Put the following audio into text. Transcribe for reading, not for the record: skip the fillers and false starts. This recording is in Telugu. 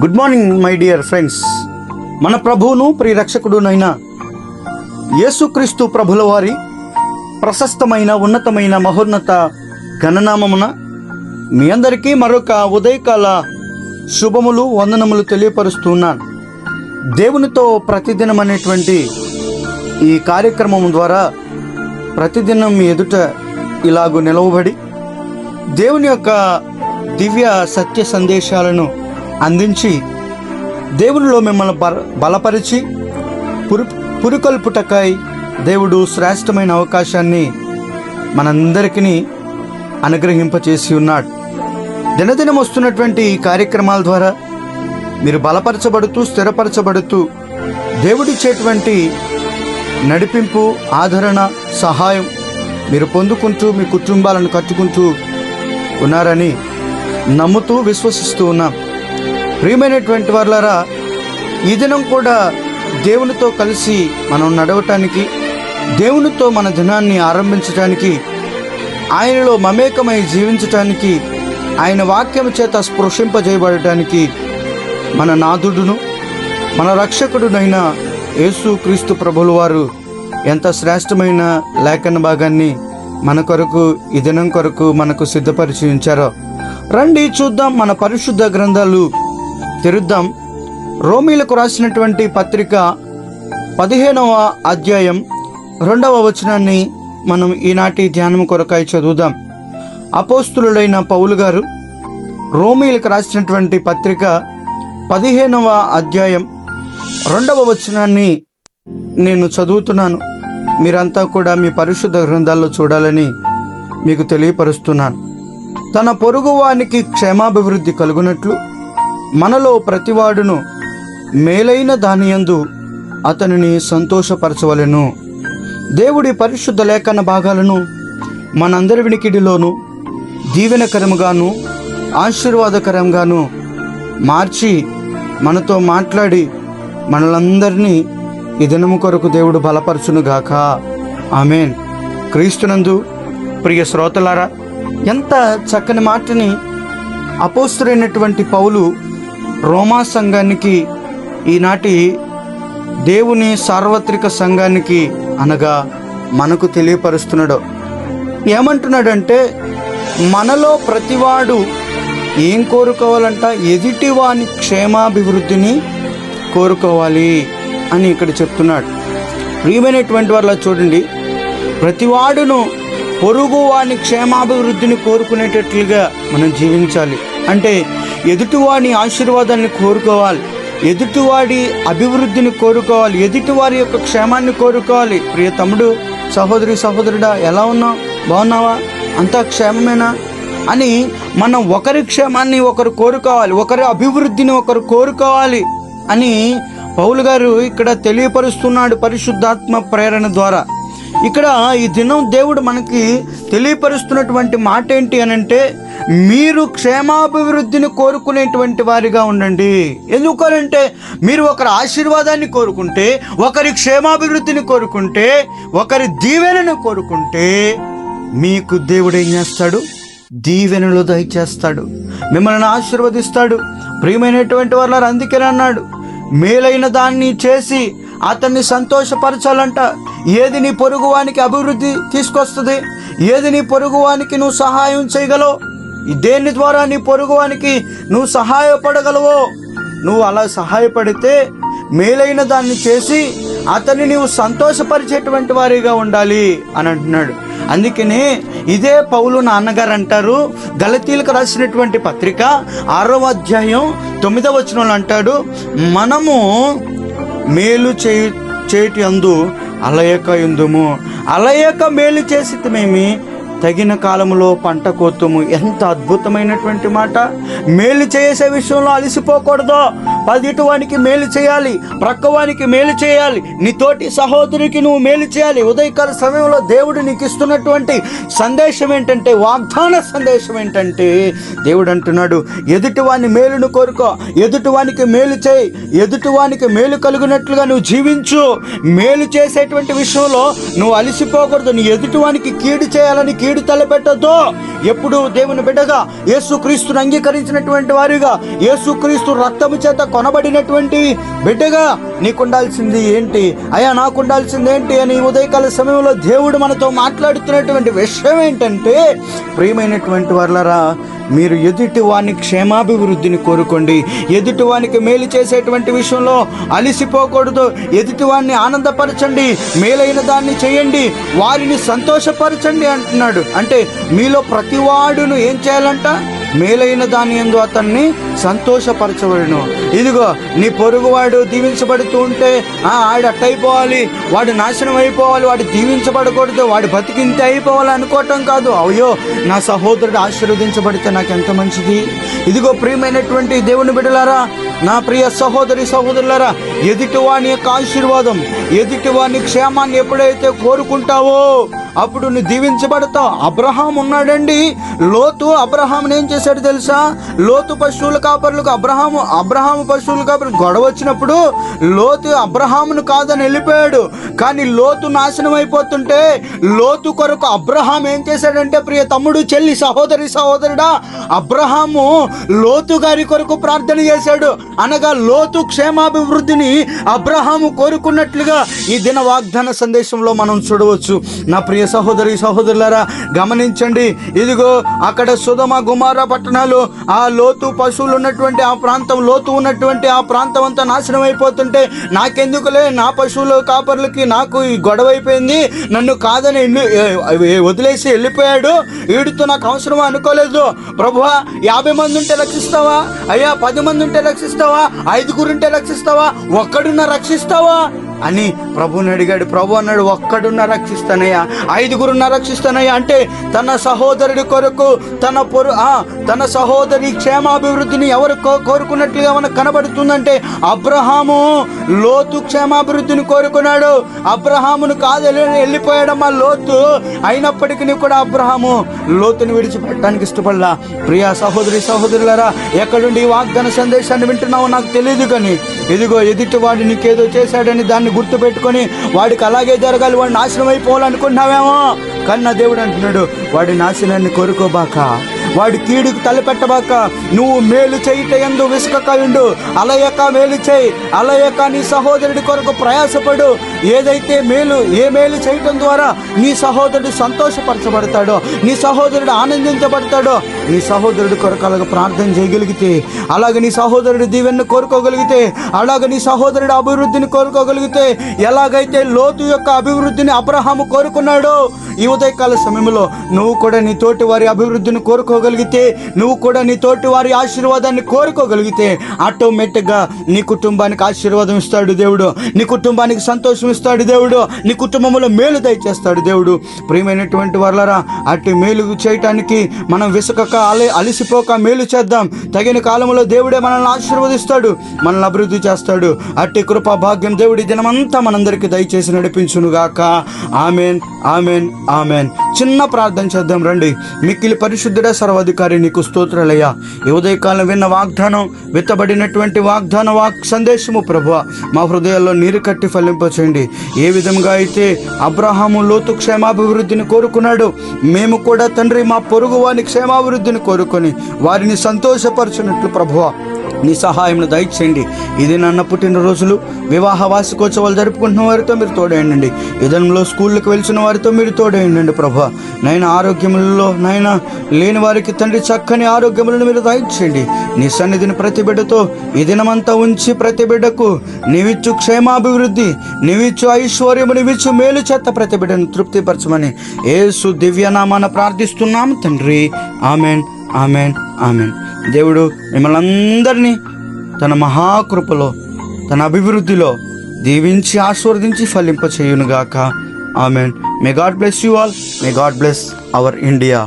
Good morning my dear friends. మన ప్రభువును ప్రియరక్షకుడునైన యేసుక్రీస్తు ప్రభుల వారి ప్రశస్తమైన ఉన్నతమైన మహోన్నత ఘననామమున మీ అందరికీ మరొక ఉదయకాల శుభములు వందనములు తెలియపరుస్తున్నాను. దేవునితో ప్రతిదినం అనేటువంటి ఈ కార్యక్రమం ద్వారా ప్రతిదినం మీ ఎదుట ఇలాగూ నిలవబడి దేవుని యొక్క దివ్య సత్య సందేశాలను అందించి దేవునిలో మిమ్మల్ని బలపరిచి పురికొల్పుటకై దేవుడు శ్రేష్టమైన అవకాశాన్ని మనందరికీ అనుగ్రహింపచేసి ఉన్నాడు. దినదినం వస్తున్నటువంటి ఈ కార్యక్రమాల ద్వారా మీరు బలపరచబడుతూ స్థిరపరచబడుతూ దేవుడిచ్చేటువంటి నడిపింపు, ఆదరణ, సహాయం మీరు పొందుకుంటూ మీ కుటుంబాలను కట్టుకుంటూ ఉన్నారని నమ్ముతూ విశ్వసిస్తూ ఉన్నాం. ప్రియమైనటువంటి వారులారా, ఈ దినం కూడా దేవునితో కలిసి మనం నడవటానికి, దేవునితో మన దినాన్ని ఆరంభించటానికి, ఆయనలో మమేకమై జీవించటానికి, ఆయన వాక్యం చేత స్పృశింపజేయబడటానికి మన నాథుడును మన రక్షకుడునైన యేసుక్రీస్తు ప్రభుల వారు ఎంత శ్రేష్టమైన లేఖన భాగాన్ని మన కొరకు ఈ దినం కొరకు మనకు సిద్ధపరిచి ఉంచారో రండి చూద్దాం. మన పరిశుద్ధ గ్రంథాలు తెరుద్దాం. రోమీలకు రాసినటువంటి పత్రిక 15వ అధ్యాయం 2వ వచనాన్ని మనం ఈనాటి ధ్యానం కొరకై చదువుదాం. అపోస్తులుడైన పౌలు గారు రోమీలకు రాసినటువంటి పత్రిక 15వ అధ్యాయం 2వ వచనాన్ని నేను చదువుతున్నాను. మీరంతా కూడా మీ పరిశుద్ధ గ్రంథాల్లో చూడాలని మీకు తెలియపరుస్తున్నాను. తన పొరుగువానికి క్షేమాభివృద్ధి కలుగునట్లు మనలో ప్రతివాడును మేలైన దానియందు అతనిని సంతోషపరచవలెను. దేవుడి పరిశుద్ధ లేఖన భాగాలను మనందరి వినికిడిలోను దీవెనకరముగాను ఆశీర్వాదకరంగాను మార్చి మనతో మాట్లాడి మనలందరినీ ఈ దినము కొరకు దేవుడు బలపరచునుగాక. ఆమేన్. క్రీస్తునందు ప్రియ శ్రోతలారా, ఎంత చక్కని మాటని అపోస్తులైనటువంటి పౌలు రోమా సంఘానికి, ఈనాటి దేవుని సార్వత్రిక సంఘానికి అనగా మనకు తెలియపరుస్తున్నాడు. ఏమంటున్నాడంటే, మనలో ప్రతివాడు ఏం కోరుకోవాలంట? ఎదుటివాని క్షేమాభివృద్ధిని కోరుకోవాలి అని ఇక్కడ చెప్తున్నాడు. ప్రియమైనటువంటి వాళ్ళ చూడండి, ప్రతివాడును పొరుగువాని క్షేమాభివృద్ధిని కోరుకునేటట్లుగా మనం జీవించాలి. అంటే ఎదుటివాడి ఆశీర్వాదాన్ని కోరుకోవాలి, ఎదుటివాడి అభివృద్ధిని కోరుకోవాలి, ఎదుటివారి యొక్క క్షేమాన్ని కోరుకోవాలి. ప్రియ తమ్ముడు, సహోదరి, సహోదరుడా, ఎలా ఉన్నావు? బాగున్నావా? అంతా క్షేమమేనా అని మనం ఒకరి క్షేమాన్ని ఒకరు కోరుకోవాలి, ఒకరి అభివృద్ధిని ఒకరు కోరుకోవాలి అని పౌలు గారు ఇక్కడ తెలియపరుస్తున్నాడు పరిశుద్ధాత్మ ప్రేరణ ద్వారా. ఇక్కడ ఈ దినం దేవుడు మనకి తెలియపరుస్తున్నటువంటి మాట ఏంటి అనంటే, మీరు క్షేమాభివృద్ధిని కోరుకునేటువంటి వారిగా ఉండండి. ఎందుకనంటే, మీరు ఒకరి ఆశీర్వాదాన్ని కోరుకుంటే, ఒకరి క్షేమాభివృద్ధిని కోరుకుంటే, ఒకరి దీవెనను కోరుకుంటే మీకు దేవుడు ఏం చేస్తాడు? దీవెనలు దయచేస్తాడు, మిమ్మల్ని ఆశీర్వదిస్తాడు. ప్రియమైనటువంటి వారు అందుకని అన్నాడు, మేలైన దాన్ని చేసి అతన్ని సంతోషపరచాలంట. ఏది నీ పొరుగువానికి అభివృద్ధి తీసుకొస్తుంది? ఏది నీ పొరుగువానికి నువ్వు సహాయం చేయగలవు? దేని ద్వారా నీ పొరుగువానికి నువ్వు సహాయపడగలవో నువ్వు అలా సహాయపడితే మేలైన దాన్ని చేసి అతన్ని నీవు సంతోషపరిచేటువంటి వారిగా ఉండాలి అని అంటున్నాడు. అందుకనే ఇదే పౌలు నాన్నగారు అంటారు, గలతీలకు రాసినటువంటి పత్రిక 6వ అధ్యాయం 9వ వచనంలో అంటాడు, మనము మేలు చేటి అందు అలయక యుందుము, అలయక మేలు చేసితమేమి తగిన కాలంలో పంట కోతుము. ఎంత అద్భుతమైనటువంటి మాట! మేలు చేసే విషయంలో అలసిపోకూడదు. పదిటివానికి మేలు చేయాలి, ప్రక్కవానికి మేలు చేయాలి, నీ తోటి సహోదరికి నువ్వు మేలు చేయాలి. ఉదయకాల సమయంలో దేవుడు నీకు ఇస్తున్నటువంటి సందేశం ఏంటంటే, వాగ్దాన సందేశం ఏంటంటే, దేవుడు అంటున్నాడు, ఎదుటివాని మేలును కోరుకో, ఎదుటివానికి మేలు చేయి, ఎదుటివానికి మేలు కలుగునట్లుగా నువ్వు జీవించు. మేలు చేసేటువంటి విషయంలో నువ్వు అలసిపోకూడదు. నీ ఎదుటివానికి కీడు చేయాలని కీడు కీడు తలపెట్టద్దు. ఎప్పుడు దేవుని బిడ్డగా యేసుక్రీస్తును అంగీకరించినటువంటి వారిగా, యేసుక్రీస్తు రక్తము చేత కొనబడినటువంటి బిడ్డగా నీకుండాల్సింది ఏంటి అయ్యా, నాకుండాల్సింది ఏంటి అని ఉదయకాల సమయంలో దేవుడు మనతో మాట్లాడుతున్నటువంటి విషయం ఏంటంటే, ప్రియమైనటువంటి వారలారా, మీరు ఎదుటి వాని క్షేమాభివృద్ధిని కోరుకోండి. ఎదుటి వానికి మేలు చేసేటువంటి విషయంలో అలిసిపోకూడదు. ఎదుటి వాడిని ఆనందపరచండి, మేలైన దాన్ని చేయండి, వారిని సంతోషపరచండి అంటున్నాడు. అంటే మీలో ప్రతివాడును ఏం చేయాలంట? మేలైన దాని యందు అతన్ని సంతోషపరచబడును. ఇదిగో నీ పొరుగువాడు దీవించబడుతూ ఉంటే ఆడు అట్టయిపోవాలి, వాడు నాశనం అయిపోవాలి, వాడు దీవించబడకూడదు, వాడు బతికింతే అయిపోవాలి అనుకోవటం కాదు. అయ్యో నా సహోదరుడు ఆశీర్వదించబడితే నాకు ఎంత మంచిది. ఇదిగో ప్రియమైనటువంటి దేవుని బిడ్డలారా, నా ప్రియ సహోదరి సహోదరులారా, ఎదుటివాని యొక్క ఆశీర్వాదం, ఎదుటివాని క్షేమాన్ని ఎప్పుడైతే కోరుకుంటావో అప్పుడు నువ్వు దీవించబడతావు. అబ్రహాం ఉన్నాడండి. లోతు అబ్రహాంని ఏం చేశాడు తెలుసా? లోతు పశువుల కాపరులకు అబ్రహాము పశువుల కాపరులకు గొడవ వచ్చినప్పుడు లోతు అబ్రహామును కాదని వెళ్ళిపోయాడు. కానీ లోతు నాశనం అయిపోతుంటే లోతు కొరకు అబ్రహాం ఏం చేశాడంటే, ప్రియ తమ్ముడు చెల్లి సహోదరుడా, అబ్రహాము లోతు గారి కొరకు ప్రార్థన చేశాడు. అనగా లోతు క్షేమాభివృద్ధిని అబ్రహాము కోరుకున్నట్లుగా ఈ దిన వాగ్దాన సందేశంలో మనం చూడవచ్చు. నా ప్రియ సహోదరులారా గమనించండి. ఇదిగో అక్కడ సొదొమ గొమొర్రా పట్టణాలు, ఆ లోతు పశువులు ఉన్నటువంటి ఆ ప్రాంతం, లోతు ఉన్నటువంటి ఆ ప్రాంతం అంతా నాశనం అయిపోతుంటే, నాకెందుకులే, నా పశువుల కాపర్లకి నాకు ఈ గొడవ అయిపోయింది, నన్ను కాదని వదిలేసి వెళ్ళిపోయాడు, వీడితో నాకు అవసరమా అనుకోలేదు. ప్రభువా 50 మంది ఉంటే రక్షిస్తావా? అయ్యా 10 మంది ఉంటే రక్షిస్తావా? 5 ఉంటే రక్షిస్తావా? ఒక్కడున్నా రక్షిస్తావా అని ప్రభుని అడిగాడు. ప్రభు అన్నాడు, ఒక్కడున్న రక్షిస్తానయ్యా, 5 రక్షిస్తానయ్యా. అంటే తన సహోదరుడి కొరకు, తన సహోదరి క్షేమాభివృద్ధిని ఎవరు కోరుకున్నట్లుగా మనకు కనబడుతుందంటే, అబ్రహాము లోతు క్షేమాభివృద్ధిని కోరుకున్నాడు. అబ్రహామును కాదు వెళ్ళిపోయాడమ్మా లోతు. అయినప్పటికీ కూడా అబ్రహాము లోతుని విడిచిపెట్టడానికి ఇష్టపడలా. ప్రియా సహోదరులారా, ఎక్కడుండి ఈ వాగ్దాన సందేశాన్ని వింటున్నావో నాకు తెలియదు, కానీ ఇదిగో ఎదుటి వాడు నీకేదో చేశాడని దాన్ని గుర్తుపెట్టుకొని వాడికి అలాగే జరగాలి, వాడు నాశనం అయిపోవాలనుకుంటున్నావేమో. కానీ నా దేవుడు అంటున్నాడు, వాడి నాశనాన్ని కోరుకోబాక, వాడి కీడుకు తలపెట్టబాక, నువ్వు మేలు చేయుట యందు విసుకకయుండు. అలయక మేలు చేయి, అలయక నీ సహోదరుడి కొరకు ప్రయాసపడు. ఏదైతే ఏ మేలు చేయటం ద్వారా నీ సహోదరుడు సంతోషపరచబడతాడో, నీ సహోదరుడు ఆనందించబడతాడో, నీ సహోదరుడి కొరకు అలాగ ప్రార్థన చేయగలిగితే, అలాగే నీ సహోదరుడి దీవెనను కోరుకోగలిగితే, అలాగే నీ సహోదరుడి అభివృద్ధిని కోరుకోగలిగితే, ఎలాగైతే లోతు యొక్క అభివృద్ధిని అబ్రహాము కోరుకున్నాడో, ఈ ఉదయకాల సమయంలో నువ్వు కూడా నీ తోటి వారి అభివృద్ధిని కోరుకోగలిగితే, నువ్వు కూడా నీ తోటి వారి ఆశీర్వాదాన్ని కోరుకోగలిగితే, ఆటోమేటిక్గా నీ కుటుంబానికి ఆశీర్వాదం ఇస్తాడు దేవుడు, నీ కుటుంబానికి సంతోషం ఇస్తాడు దేవుడు, నీ కుటుంబంలో మేలు దయచేస్తాడు దేవుడు. ప్రియమైనటువంటి వారలారా, అట్టి మేలు చేయటానికి మనం విసుకక అలిసిపోక మేలు చేద్దాం. తగిన కాలంలో దేవుడే మనల్ని ఆశీర్వదిస్తాడు, మనల్ని అభివృద్ధి చేస్తాడు. అట్టి కృపా భాగ్యం దేవుడి దినమంతా మనందరికీ దయచేసి నడిపించునుగాక. Amen, amen, amen. చిన్న ప్రార్థన చేద్దాం రండి. మిక్కిలి పరిశుద్ధుడ సర్వాధికారి నీకు స్తోత్రాలయ్యా. ఈ ఉదయకాలం విన్న వాగ్దానం, విత్తబడినటువంటి వాగ్దాన సందేశము ప్రభువా మా హృదయాల్లో నీరు కట్టి ఫలింపచేయండి. ఏ విధంగా అయితే అబ్రహాము లోతు క్షేమాభివృద్ధిని కోరుకున్నాడు, మేము కూడా తండ్రి మా పొరుగు వారి క్షేమాభివృద్ధిని కోరుకొని వారిని సంతోషపరచున్నట్లు ప్రభువా నీ సహాయంను దయచేయండి. ఇది నన్న పుట్టినరోజులు, వివాహ వార్షికోత్సవాలు జరుపుకుంటున్న వారితో మీరు తోడేయండి. ఇదనంలో స్కూళ్ళకి వెళ్తున్న వారితో మీరు తోడేయండి ప్రభా. నైనా ఆరోగ్యములలో నైనా లేని వారికి తండ్రి చక్కని ఆరోగ్యములను మీరు దయచేయండి. నీ సన్నిధిని ప్రతి బిడ్డతో ఈ దినమంతా ఉంచి ప్రతి బిడ్డకు నీవిచ్చు క్షేమాభివృద్ధి, నీవిచ్చు ఐశ్వర్యము, నీవిచ్చు మేలు చేత ప్రతి బిడ్డను తృప్తిపరచమని యేసు దివ్యనామాన ప్రార్థిస్తున్నాం తండ్రి. Amen, amen, amen. దేవుడు మిమ్మల్ని అందరినీ తన మహాకృపలో, తన అభివృద్ధిలో దీవించి ఆశీర్వదించి ఫలింపచేయునుగాక. Amen. May God bless you all. May God bless our India.